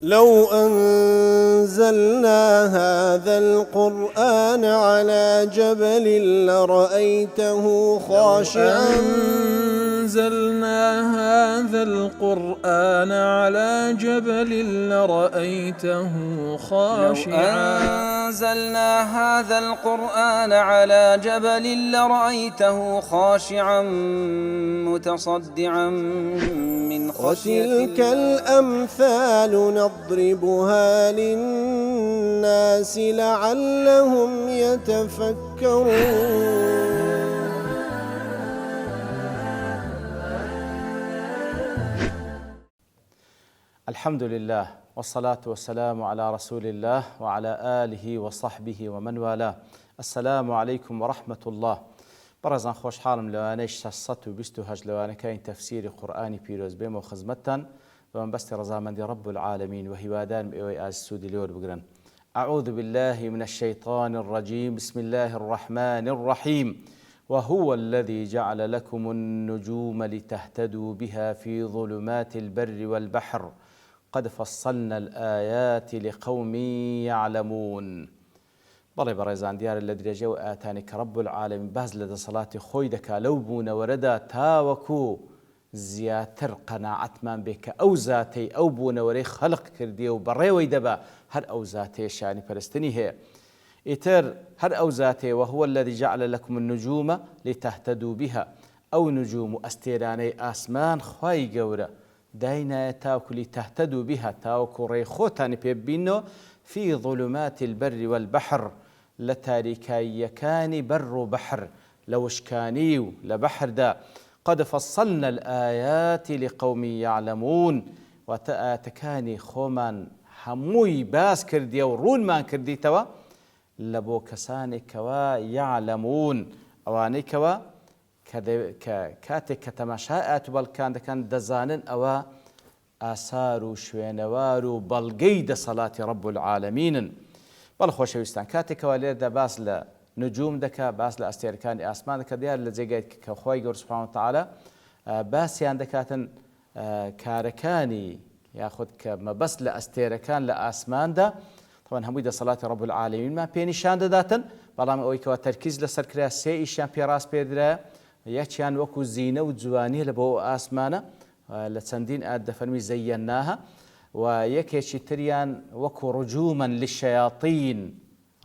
لو أنزلنا هذا القرآن على جبل لرأيته خاشعا أنزلنا هذا القرآن على جبل لرأيته خاشعا أنزلنا هذا القرآن على جبل لرأيته خاشعا متصدعا من خشية وتلك الأمثال نضربها للناس لعلهم يتفكرون. الحمد لله والصلاة والسلام على رسول الله وعلى آله وصحبه ومن والاه. السلام عليكم ورحمة الله. برزان خوش حالم لوانيش 628 لوانكاين تفسير قرآني بيروز بيمو خزمتان ومن بست رزامندي رب العالمين وهوادان بإوي آز السودي ليور بقرن. أعوذ بالله من الشيطان الرجيم. بسم الله الرحمن الرحيم. وهو الذي جعل لكم النجوم لتهتدوا بها في ظلمات البر والبحر قد فصلنا الآيات لقوم يعلمون. بەڵێ بەڕێزان دیارە لە درێژە و ئاتانێک کە رب العالمین باز لە دەسەڵاتی خۆی دەکا لەو بوونەوەرەدا تاوەکو زیاتر قەناعەتمان بێ کە ئەو زاتەی ئەو بوونەوەرەی خەڵق کردیە و بەڕێوەی دەبا هەر ئەو زاتەیە شانی پەرستنی هەیە. ئیتر هەر ئەو زاتەیە وهو الذي جعل لكم النجوم لتهتدوا بها. ئەو نجوم و ئەستێرانەی ئاسمان خوای گەورە داینایە تاوەکو لتهتدوا بها تاوەکو ڕێی خۆتانی پێ ببینەوە في ظلمات البر والبحر لتاريكايكاني بر وبحر لوشكاني لبحر دا قد فصلنا الآيات لقوم يعلمون. وتآتكاني خومن هموي باس كردي ورون ما كردي توا لبو كساني كوا يعلمون اواني كوا كاتك كتماشاءات بالكان دزانن أوا آثار و شوێنەوار و بەڵگەی دەسەڵاتی رب العالمین. بەڵ خۆشەویستان کاتێکەوە لێردا باس لە نجوم دەکا باس لە ئەستێرەکانی ئاسمان دەکە دیار لە جێگایت کە خۆی گەورە سوبحانه وتعالە باسییان دەکاتن کارەکانی یاخود کە مەبەست لە ئەستێرەکان لە ئاسماندا طبعا هەمووی دەسەڵاتی رب العالمینمان پێ نیشان دەداتن. بەڵام ئەوەی کەوە تەرکیز لەسەر کرا سێ ئیشیان پێڕاست پێدرایە. یەکیان وەکو زینە و جوانیە لە بۆ ئاسمانە لە چەندین ئاەت دەفەرمی زەیەناها و یەکێکی تریان وەکو ڕجوومەن للشەیاطین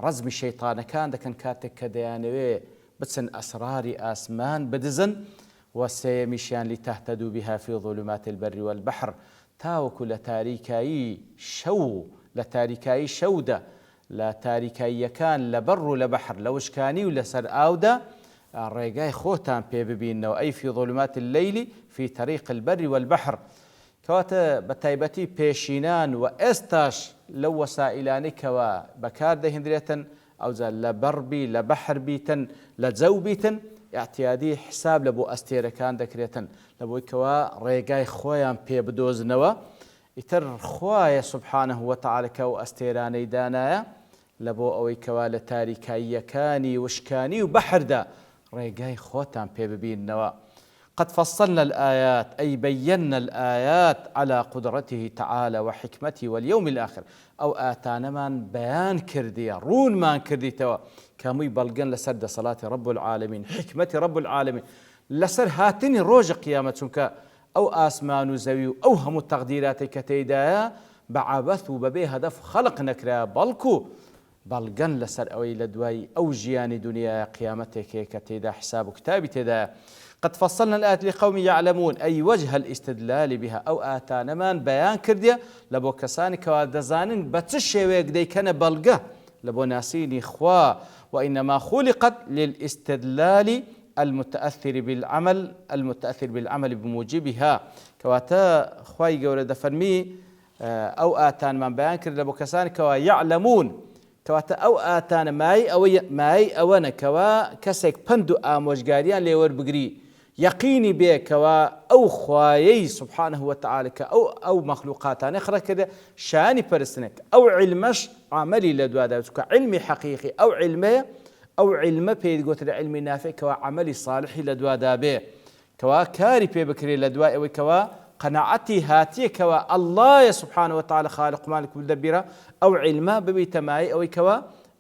ڕەزمی شەیطانەکان دەکەن کاتێک کە دەیانەوێ بچن ئەسراری ئاسمان بدزن. و سێیەمیشیان لتهتدوا بها في ظلمات البر والبحر تاوەکو لە تاریکایی شەو لە تاریکایی شەودا لە تاریکاییەکان لە بەڕ و لە بەحر لە وشکانی و لەسەر ئاودا ڕێگای خۆتان پێ ببینەوە. ئەی في ظلمات الليل في طريق البر والبحر کەواتە بە تایبەتی پێشینان و ئێستاش لەو وەسائلانەی کەوە بەکار دەهێنرێتن ئەوجا لە بەڕبی لە بەحر بیتن لە جەو بیتن ئاعتیادی حساب لە بۆ ئەستێرەکان دەکرێتن لە بۆی کەوە ڕێگای خۆیان پێ بدۆزنەوە. ئیتر خوایە سبحانه وتعالى کە و ئەستێرانەی دانایە لە بۆ ئەوەی کەوا لە تاریکاییەکانی وشکانی و بەحردا ڕێگای خۆتان پێ ببینەوە. قد فصلنا الآيات أي بينا الآيات على قدرته تعالى وحكمته واليوم الآخر. أو آتانمان بيان كردية رون ما كردي توا كاموي بلغن لسر صلاة رب العالمين حكمة رب العالمين لسر هاتني روج قيامتك أو آسمان زوي أو هم التقديرات كتيدا بعبث وببي هدف خلق نكرا بلكو بلغن لسر أوي لدواي أو جياني دنيا قيامتك كتيدا حساب كتابي تيدا. قد فصلنا الآيات لقوم يعلمون أي وجه الاستدلال بها أو آتانمان بيان كردية لبو كساني كوادزانين بتشيويك دي كان بلغة لبو ناسيني خوا وإنما خلقت للاستدلال المتأثر بالعمل بموجبها. كواتا خواي قولة دفرمي أو آتانمان بيان كردية لبو كساني كوا يعلمون كواتا أو آتان ماي أوانا كوا كسيك پندو آموشگاريان ليور بگري يقيني بيه كوا أو خوايي سبحانه وتعالى أو مخلوقاتان اخرى كده شاني پرستنك أو علمش عملي لدوا داوتك علمي حقيقي أو علمه بيد قوت علمي نافع كوا عملي صالحي لدوا دابه كوا كاري بيه بكري لدوا أو كوا قناعتي هاتيه كوا الله سبحانه وتعالى خالق مالك مدبرة أو علما ببيتماي أو كوا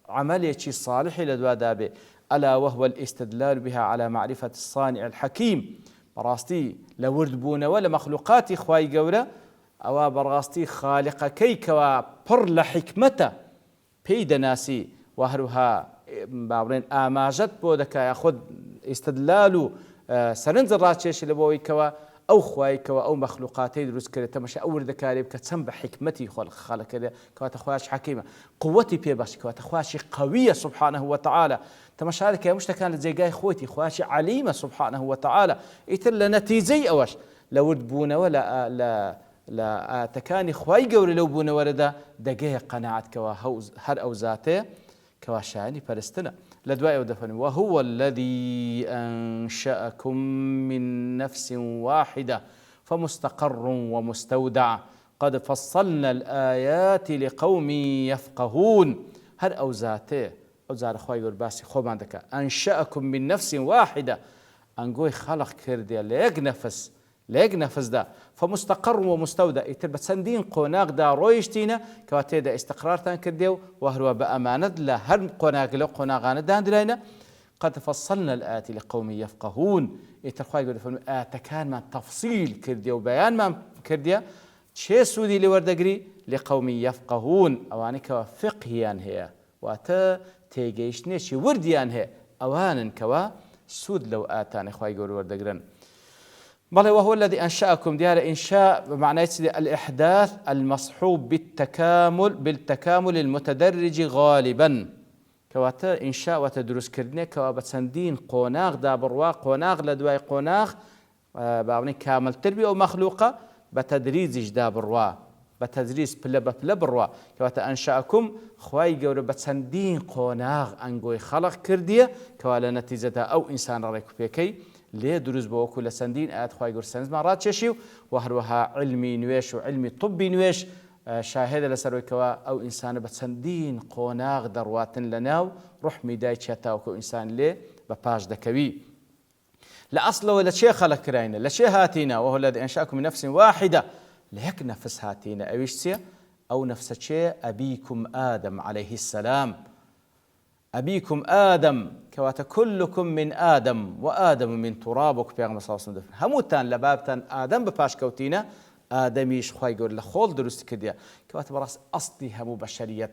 عملية صالح لدوا دابه ألا وهو الاستدلال بها على معرفة الصانع الحكيم براستي لورد بونا ولا مخلوقات إخواي قورة أو براستي خالق كيكوا بر لحكمته بيد ناسي وهروها بابرين آماجت بودك ياخذ استدلال سرنز الراتشيش لبوي كوا أو خواي كوا أو مخلوقاتي دروس كده تمشي أول ذكاري بكتسم بحكمتي خالق كده كوا تخواش حكيمة قوتي بيباش كوا تخواش قوية سبحانه وتعالى تمشي هذا كيا مش كان زي جاي خوتي خواشي عليمة سبحانه وتعالى يتل نتيجي أوش لو بونا ولا لا تكاني خواي قوري لو بونا وردا دقيه قناعة كوا هر أو ذاته كوا شاني فرستنا لدواء ودفن وهو الذي أنشأكم من نفس واحدة فمستقر ومستودع قد فصلنا الآيات لقوم يفقهون هر أو ذاته أو ذات خواي قول باسي خو عندك أنشأكم من نفس واحدة أنقوي خلق كردي ليق نفس دا فمستقر ومستودع يتربت سندين قوناق دا رويشتينا كواتي دا استقرار تان كرديو وهروا بأمانة لا هر قوناق لو قوناقان دان دلينا قد فصلنا الآيات لقوم يفقهون يترخوا يقول كان ما تفصيل كرديو بيان ما كرديا شي سودي لوردقري لقوم يفقهون أواني كوا فقهيان هي واتا تيجيشني شي ورديان هي أوانا كوا سود لو آتان إخوة يقول وردقرن بل وهو الذي أنشأكم ديار إنشاء بمعنى الإحداث المصحوب بالتكامل المتدرج غالبا كواتا إنشاء وتدرس كردني كوابت سندين قوناغ دابروا قوناغ لدواي قوناغ بعوني كامل تربية ومخلوقة بتدريج دابروا بتدريس بلا بروا كواتا أنشأكم خواي قول بتسندين قوناغ أنقوي خلق كردية كوالا نتيجة أو إنسان رأيك بيكي ليه دروز بوكو لسندين آيات خواهي قول سنز مرات ششيو وهروها علمي نويش وعلمي طبي نويش شاهد لسروي كوا أو إنسان بتسندين قوناغ درواتن لناو روح ميداي تشاتاوكو إنسان ليه بباش دكوي لأصل ولا شيء خلق كراينا لا شيء هاتينا وهو الذي أنشأكم من نفس واحدة لهيك نفس هاتينا أويش أو نفس الشيء أبيكم آدم عليه السلام أبيكم آدم كواتا كلكم من آدم وآدم من ترابك بيغم صلى الله عليه وسلم هموتان لبابتان آدم بباش كوتينا آدميش خواهي يقول لخول درست كرديا كواتا براس أصلي همو بشرية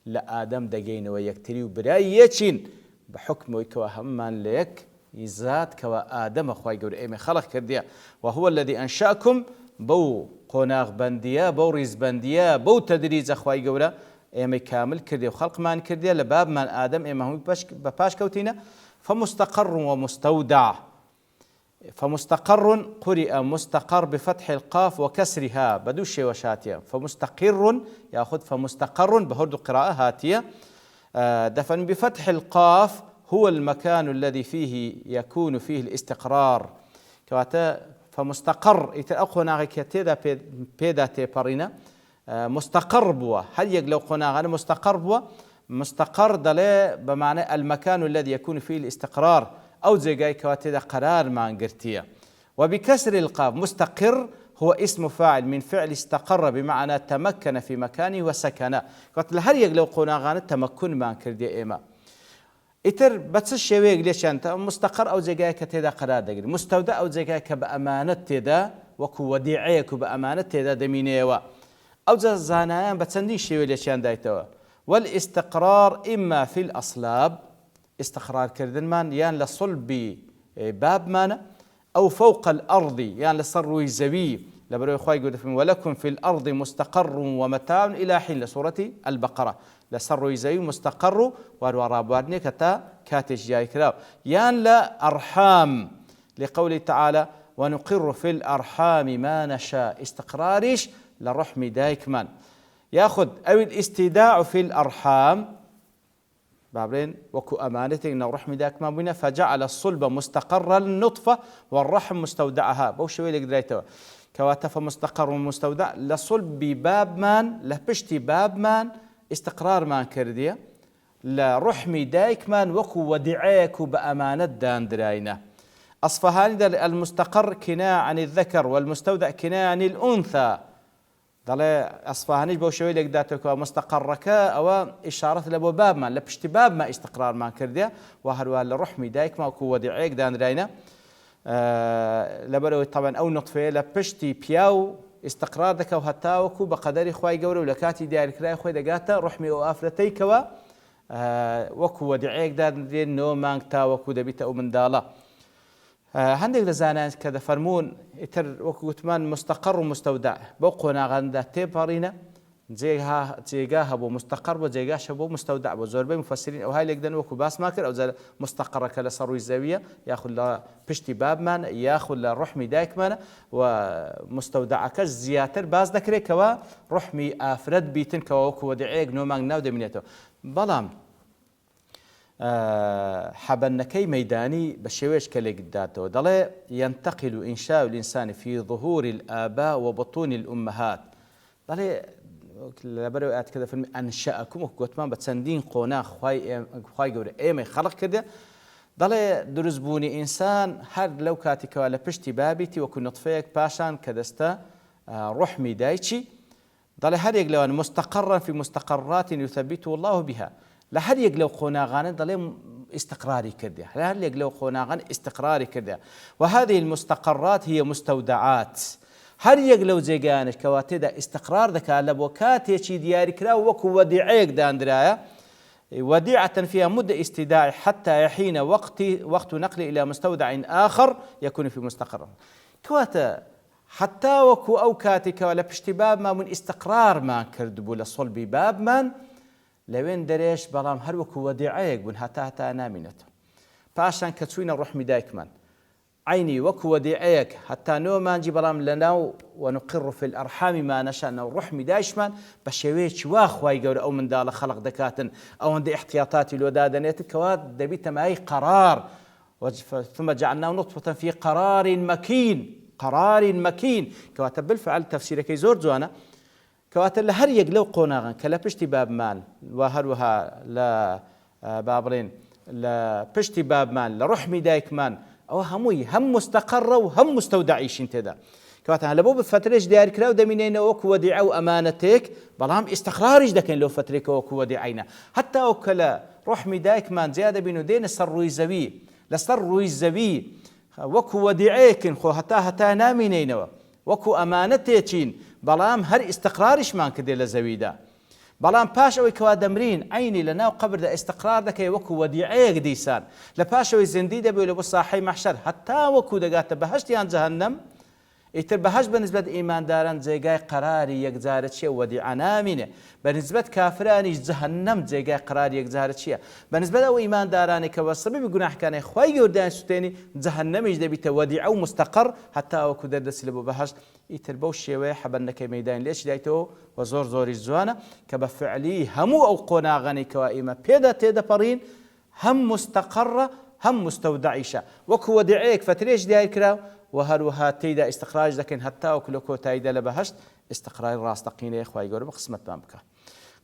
لآدم دقين ويكتري وبرايتشين بحكم ويكوا همان ليك يزاد كوا آدم خواهي يقول إيمي خلق كرديا وهو الذي أنشأكم بو قناغ بنديا بو ريز بنديا بو تدريز خواهي يقول إيمي كامل كرديا وخلق مان كرديا لباب من آدم إيمي هم بباش كوتينا فمستقر ومستودع فمستقر قرئ مستقر بفتح القاف وكسرها بدوش وشاتية فمستقر يأخذ فمستقر بهرد قراءة هاتية دفن بفتح القاف هو المكان الذي فيه يكون فيه الاستقرار كواتا فمستقر يتأخونا غيكتيدا بيدا تيبارينا مستقر بوا هل يقلو قناغ أنا مستقر بوا مستقر دلي بمعنى المكان الذي يكون فيه الاستقرار أو زي جاي كواتيدا قرار ما انقرتيه وبكسر القاف مستقر هو اسم فاعل من فعل استقر بمعنى تمكن في مكانه وسكن قلت هل يقلو قناغ التمكن ما انكردي إيما إتر بس الشيء ليش أنت مستقر أو زي جاي كتيدا قرار دقري مستودع أو زي جاي كبأمانة تدا وكو وديعيك بأمانة تدا دمينيوا أو زانيان بتسندين شيء ليش دايتوا والاستقرار إما في الأصلاب استقرار كردنمان يان لصلب باب مانا أو فوق الأرض يان لصروي زوي لبرو إخوة يقول ولكم في الأرض مستقر ومتاع إلى حين لسورة البقرة لصروي زوي مستقر والورابارني كتا كاتش جاي كراو يان لأرحام لقوله تعالى ونقر في الأرحام ما نشاء استقراريش لرحم دايكمان ياخذ أو الاستيداع في الأرحام بابرين وكو أمانتك إن الرحم دايكمان بنا فجعل الصلب مستقر النطفة والرحم مستودعها بوشوي لك درايتوا كواتف مستقر ومستودع لصلب باب مان لبشتي باب مان استقرار مان كردية لرحم دايكمان وكو ودعيك بأمانة دان دراينا أصفهاني در المستقر كناية عن الذكر والمستودع كناية عن الأنثى دەڵێ ئەسفاهانیش بەو شێوەیە لێک داتێکەوە مستەقەڕەکە ئەوە ئیشارەت لە بۆ بابمان لە پشتی بابمان ئیستقرارمان کردێ و هەروە لە ڕحمی دایکمان وەکو وەدیعەیەک دانراینە لەبەرەوەی تەبەن ئەو نوتفەیە لە پشتی پیا و ئیستقرار دەکە و هەتاوەکو بە قەدەری خوای گەورە و لە کاتی دیاریکرای خۆی دەگاتە ڕحمی ئەو ئافرەتەیکەوە وەکو وەدیعەیەک دادرێن 9 مانگ تاوەکو دەبیتە ئەو منداڵە. هەندێک لە زانایان کە دەفەرمونون ئیتر وەکو گوتمان مستەقەڕ و مستەودع بەو قۆناغاندا تێپەڕینە جێگا هەبوو مستەقەڕ بۆ جێگاشە بۆ مستەودع بۆ زۆربەی مفەسرین ئەو های لێک دەن وەکو باسمان کرد ئەوجار مستەقەڕەکە لە سەر ڕووی زەویە یاخود لە پشتی بابمانە یاخود لە ڕحمی دایکمانە و مستەودعەکەش زیاتر باز دەکرێت کەوە ڕحمی ئافرەت بیتن کەوە وەکو وەدیعەیەک 9 مانگ ناو دەمێنێتەوە. بەڵام حەبەنەکەی مەیدانی بە شێوەیەش کە لێک داتەوە دەڵێ ينتقل إنشاء الإنسان في ظهور الآباء وبطون الأمهات دەڵێ لەبەرەوەی ئاەت کە دەفەرمی ئەنشەئەکم وەکو گوتمان بە چەندین قۆنا خوای گەورە ئێمەی خەڵق کردێ دەڵێ دروستبوونی ئینسان هەر لەو کاتێکەوە لە پشتی بابیتی وەکو نوتفەیەک پاشان کە دەستە ڕحمی دایکی دەڵێ هەرێک لەوان مستەقەڕا في مستەقەڕات يثبته الله بها لە هەر یەک لەو قۆناغانە دەڵێ استقراري كردها هەر یەک لەو قۆناغان استقراری کردها وهذه المستقرات هي مستودعات هەر یەک لەو جێگانش کەوا تێدا استقرار دەکات لە بۆ کاتێکی دیاریکرا وەکو وەدیعەیەک دانرایە وديعة فيها مدة استيداع حتى يحين وقت نقل إلى مستودع آخر يكون في مستقر كواتا حتى وكو أو كاتك ولا بشتي باب ما من استقرار ما كردبو لصلبي باب من لوين دريش بلام هر وكو وديعيك بون هتا نامينته باشان كتسوين الرحمي دايك من عيني وكو وديعيك حتى نو ما نجي بلام لناو ونقر في الأرحام ما نشاء نو الرحمي دايشمان بشويش واخواي قول أو من دال خلق دكاتن أو عند احتياطاتي الودادنيتك كواد دبيت معي قرار ثم جعلناه نطفة في قرار مكين كواتب بالفعل تفسير كي زور جوانا كواتب لهر يقلو قوناغا كلا بشتي باب مان وهروها لا بابرين لا بشتي باب مان لرحمي دايك مان أو هموي هم مستقرة وهم مستودعيش انتدا كواتها لبو بفتريش ديار كراو دمينينا وكو وديعو أمانتك بلام استقراريش دكين لو فتريك وكو وديعينا حتى وكلا رحمي دايك مان زيادة بينو دين السروي زوي لسروي زوي وكو وديعيكن خو هتا نامينينا وكو أمانتيكين بلام هر استقراريش مان كدي لزويدا بلام باش اوي كوا دمرين عيني لنا وقبر دا استقرار دكي وكو وديعيك ديسان لباش اوي زندي دا بيقولوا بصاحي محشر حتى وكو دقات بهشت يان جهنم يتر بهشت بالنسبة إيمان داران زيقاي قراري يكزارت شيء وديعا نامنة بالنسبة كافراني جهنم زيقاي قراري يكزارت شيء بالنسبة او إيمان داراني كواسبي بيقولنا حكاني خواي يوردان سوتيني جهنم يجد بيتا وديعا ومستقر حتى وكو دردس لبو بهشت يتر بو الشيوي حبنك ميدان ليش دايتو وزور زوري الزوانة كبفعلي همو أو قناغاني كوائمة بيدا تيدا برين هم مستقرة هم مستودعيشة وكو ودعيك فتريش داير كراو وهروها تيدا استقراج لكن حتى وكلكو تايدا لبهشت استقرار راستقين يا إخوة يقولوا بقسمة بامك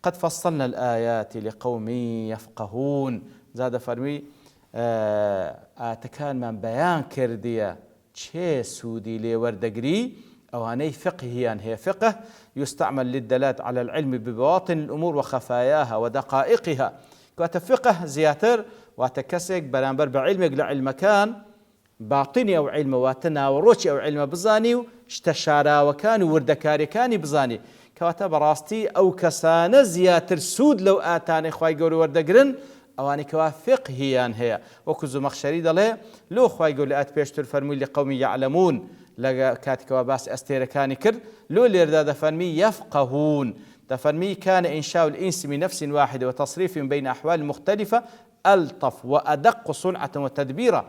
قد فصلنا الآيات لقوم يفقهون زاد فرمي آتكان من بيان كردية چه سودي لي وردقري أواني فقهيان هي فقه يستعمل للدلالة على العلم ببواطن الأمور وخفاياها ودقائقها كواتفقه زياتر واتكسك برانبر بعلمك لعلم كان باطني أو علم واتنا وروشي أو علم بزاني اشتشارا وكان وردكاري كان بزاني كواتا براستي أو كسان زياتر سود لو آتاني خواي قولي وردقرن أواني كوا فقهيان هي وكزو مخشري دلي لو خواي قولي آت بيشتر فرمي لقوم يعلمون لقى كاتك وباس أستيركاني كر لو اللي ردا دفرمي يفقهون دفرمي كان إنشاء الإنس من نفس واحدة وتصريف بين أحوال مختلفة ألطف وأدق صنعة وتدبيرا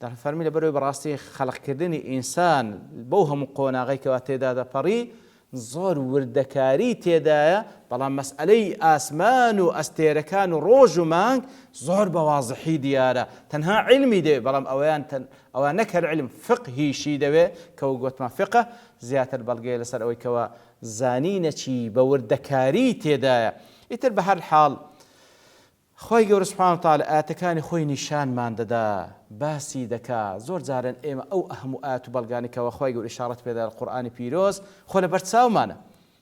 دفرمي لبروي براستي خلق كردني إنسان بوهم قونا غيك واتدا بري زور وردكاري تيدايا بلان مسألي آسمان وأستيركان روج مانك زور بواضحي ديارة تنها علمي دي بلان أوان نكر علم فقهي شي دوي كو قوت ما فقه زيادة البلغي لسر أوي كوا زانينة شي بوردكاري تيدايا يتر بهر الحال خۆی گەورە سوبحانەهو وتەعالە ئاەتەکانی خۆی نیشانمان دەدا باسی دەکا زۆر جارن ئێمە ئەو هەموو ئاەت و بەڵگانێکەوە خۆی گەورە ئیشارەت پێدا لە قورئانی پیرۆز خۆ لە بەرچاومانە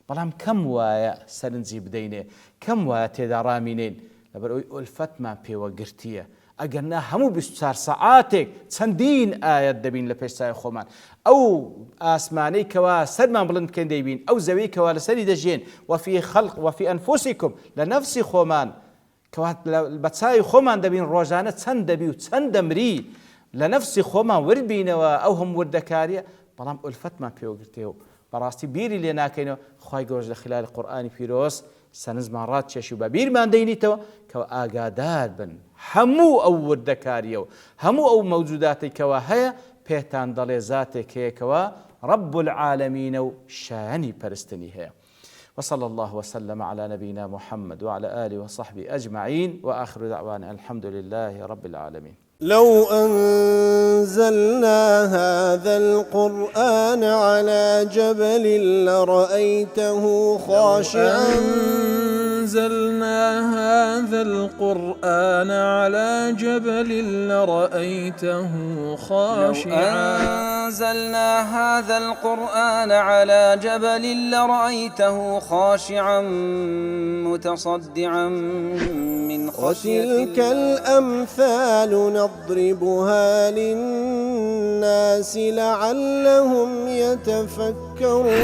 بەڵام کەم وایە سەرنجی بدەینێ کەم وایە تێدا ڕامینێن لەبەر ئەوەی ئولفەتمان پێوە گرتیە ئەگەرنا هەموو 24 سەعاتێک چەندین ئاەت دەبین لە پێش چاوی خۆمان ئەو ئاسمانەی کەوا سەرمان بڵند بکەین دەیبین ئەو زەوی کەوا لەسەری دەژێن وەفی خەلق وەفی ئەنفوسیکم لە نەفسی خۆمان کەوات بە چاوی خۆمان دەبین ڕۆژانە چەند دەبی و چەند دەمری لە نەفسی خۆمان وردبینەوە ئەو هەموو وردەکاریە بەڵام ئولفەتمان پێوەگرتێ و بەڕاستی بیری لێ ناکەینەوە خی گەورە لە خلال قورئانی پیرۆز سەرنجمان ڕادکێشی و بە بیرمان دەینیتەوە کەوە ئاگادار بن هەموو ئەو وردەکاریە و هەموو ئەو مەوجوداتی کەوا هەیە پێتان دەڵێ زاتێک هەیەکەوە رب العالمین و شایانی پەرستنی هەیە. وصلى الله وسلم على نبينا محمد وعلى آله وصحبه أجمعين وآخر دعوانا الحمد لله رب العالمين. لو أنزلنا هذا القرآن على جبل لرأيته خاشعا أنزلنا هذا القرآن على جبل لرأيته خاشعا أنزلنا هذا القرآن على جبل لرأيته خاشعا متصدعا من خشية الله. وتلك الأمثال نضربها للناس لعلهم يتفكرون.